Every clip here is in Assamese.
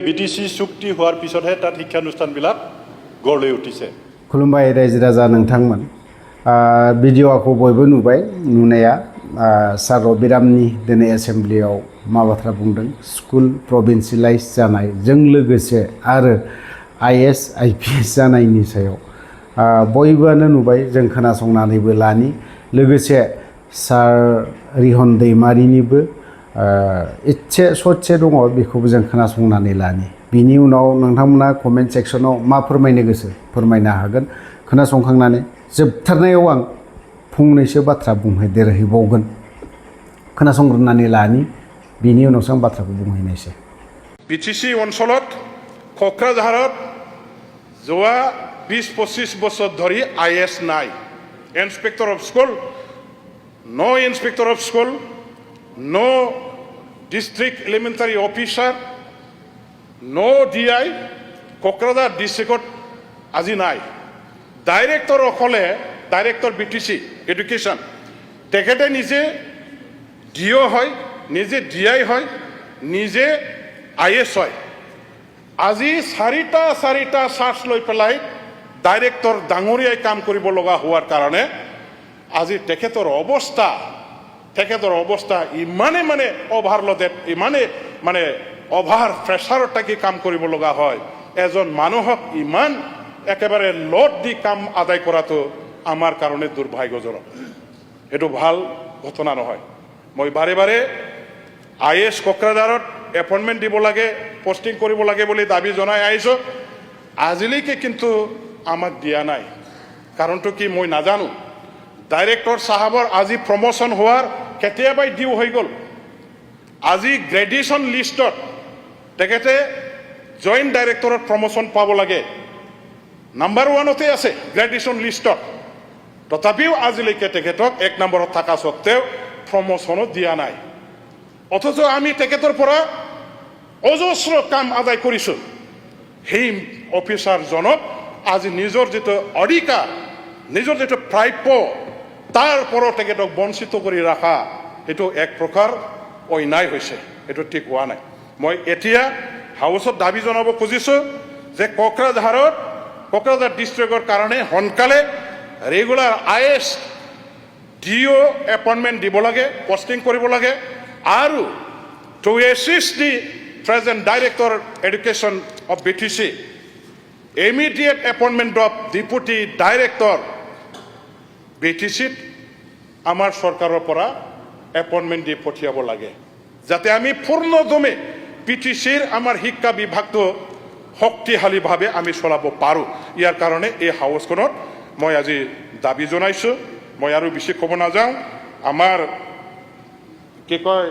বিটিসি চুক্তি হওয়ার পিছতহে তাত শিক্ষানুষ্ঠানবিলাক গঢ় লৈ উঠিছে। खुलुमबाय रायजो राजा नोंथांमोन भिडिअखौ बयबो नुबाय नुनाया सार रबिरामनि दिनै एसेम्ब्लियाव मा बाथ्रा बुंदों स्कुल प्रभिन्सियेलाइज जानायजों लोगोसे आरो आइएएस आइपिएस जानायनि सायाव बयबोआनो नुबाय जों खोनासंनानैबो लानि लोगोसे सार रिहन दैमारिनिबो इसे ससे दङ बेखौबो जों खोनासंनानै लानि बिनि उनाव नोंथांमोना कमेन्ट सेक्सनाव मा फोरमायनो गोसो फोरमायनो हागोन खोनासंखांनानै जोबथारनायाव आं फंनैसो बाथ्रा बुंहैदेरहैबावगोन खोनासंग्रोनानै लानि बिनि उनावसो आं बाथ्राखौ बुंहैनायसै। बिटिसि अঞ্চলত क'क्राझारत যোৱা 20-25 বছৰ ধৰি আইএছ নাই। Inspector of school no inspector of school no district elementary officer no DI Kokrajhar ডিস্ট্ৰিক্টত আজি নাই। ডাইৰেক্টৰ অকলে ডাইৰেক্টৰ বিটিসি এডুকেশ্যন তেখেতে নিজে ডিঅ হয় নিজে ডিআই হয় নিজে আইএছ হয়। আজি চাৰিটা চাৰ্জ লৈ পেলাই ডাইৰেক্টৰ ডাঙৰীয়াই কাম কৰিব লগা হোৱাৰ কাৰণে আজি তেখেতৰ অৱস্থা ইমানে অভাৰলোডেড ইমানে অভাৰ প্ৰেছাৰত থাকি কাম কৰিব লগা হয়। এজন মানুহক ইমান একেবাৰে লোড দি কাম আদায় কৰাটো আমাৰ কাৰণে দুৰ্ভাগ্যজনক। এইটো ভাল ঘটনা নহয়। মই বাৰে আইএছ কোকৰাঝাৰত এপইণ্টমেণ্ট দিব লাগে পোষ্টিং কৰিব লাগে বুলি দাবী জনাই আহিছোঁ। আজিলৈকে কিন্তু আমাক দিয়া নাই। কাৰণটো কি মই নাজানো। ডাইৰেক্টৰ চাহাবৰ আজি প্ৰমোশ্যন হোৱাৰ কেতিয়াবাই ডিউ হৈ গ'ল। আজি গ্ৰেডুৱেশ্যন লিষ্টত তেখেতে জইণ্ট ডাইৰেক্টৰত প্ৰমোশ্যন পাব লাগে নাম্বাৰ 1তে আছে গ্ৰেডুৱেশ্যন লিষ্টত। তথাপিও আজিলৈকে তেখেতক 1 নম্বৰত থকা সত্ত্বেও প্ৰমোশ্যনো দিয়া নাই। অথচ আমি তেখেতৰ পৰা অজস্ৰ কাম আদায় কৰিছোঁ। সেই অফিচাৰজনক আজি নিজৰ যিটো অধিকাৰ নিজৰ যিটো প্ৰাপ্য তাৰ পৰা তেখেতক বঞ্চিত কৰি ৰখা এইটো এক প্ৰকাৰ অন্যায় হৈছে। এইটো ঠিক হোৱা নাই। মই এতিয়া হাউচত দাবী জনাব খুজিছোঁ যে কোকৰাঝাৰ ডিষ্ট্ৰিক্টৰ কাৰণে সোনকালে ৰেগুলাৰ আইএছ ডিঅ এপইণ্টমেণ্ট দিব লাগে পোষ্টিং কৰিব লাগে আৰু to assist the present director education of BTC immediate appointment of deputy director বিটিসিত আমাৰ চৰকাৰৰ পৰা এপইণ্টমেণ্ট দি পঠিয়াব লাগে যাতে আমি পূৰ্ণদমে বিটিসিৰ আমাৰ শিক্ষা বিভাগটো শক্তিশালীভাৱে আমি চলাব পাৰোঁ। ইয়াৰ কাৰণে এই হাউচখনত মই আজি দাবী জনাইছোঁ। মই আৰু বেছি ক'ব নাযাওঁ। আমাৰ কি কয়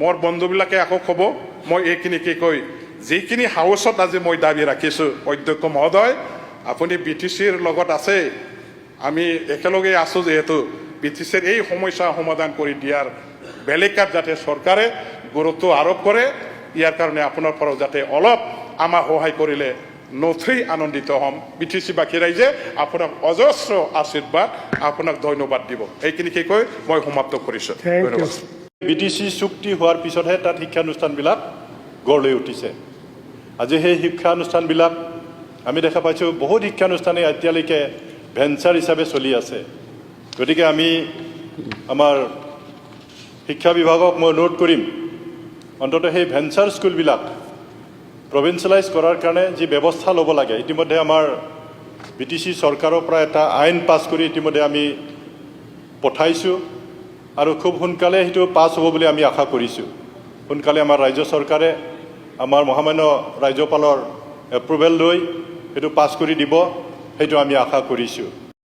মোৰ বন্ধুবিলাকে আকৌ ক'ব মই এইখিনি কি কয় যিখিনি হাউচত আজি মই দাবী ৰাখিছোঁ অধ্যক্ষ মহোদয় আপুনি বিটিসিৰ লগত আছে আমি একেলগে আছোঁ যিহেতু বিটিসিৰ এই সমস্যা সমাধান কৰি দিয়াৰ বেলেকাত যাতে চৰকাৰে গুৰুত্ব আৰোপ কৰে ইয়াৰ কাৰণে আপোনাৰ পৰাও যাতে অলপ আমাক সহায় কৰিলে নথৈ আনন্দিত হ'ম। বিটিসিবাসী ৰাইজে আপোনাক অজস্ৰ আশীৰ্বাদ আপোনাক ধন্যবাদ দিব। এইখিনি কি কৈ মই সমাপ্ত কৰিছোঁ। বিটিসি চুক্তি হোৱাৰ পিছতহে তাত শিক্ষানুষ্ঠানবিলাক গঢ় লৈ উঠিছে। আজি সেই শিক্ষানুষ্ঠানবিলাক আমি দেখা পাইছোঁ বহুত শিক্ষানুষ্ঠানে এতিয়ালৈকে ভেঞ্চাৰ হিচাপে চলি আছে। গতিকে আমি আমাৰ শিক্ষা বিভাগক মই অনুৰোধ কৰিম অন্ততঃ সেই ভেঞ্চাৰ স্কুলবিলাক প্ৰভিন্সিয়েলাইজ কৰাৰ কাৰণে যি ব্যৱস্থা ল'ব লাগে ইতিমধ্যে আমাৰ বিটিসি চৰকাৰৰ পৰা এটা আইন পাছ কৰি ইতিমধ্যে আমি পঠাইছোঁ আৰু খুব সোনকালে সেইটো পাছ হ'ব বুলি আমি আশা কৰিছোঁ। সোনকালে আমাৰ ৰাজ্য চৰকাৰে আমাৰ মহামান্য ৰাজ্যপালৰ এপ্ৰুভেল লৈ সেইটো পাছ কৰি দিব সেইটো আমি আশা কৰিছোঁ।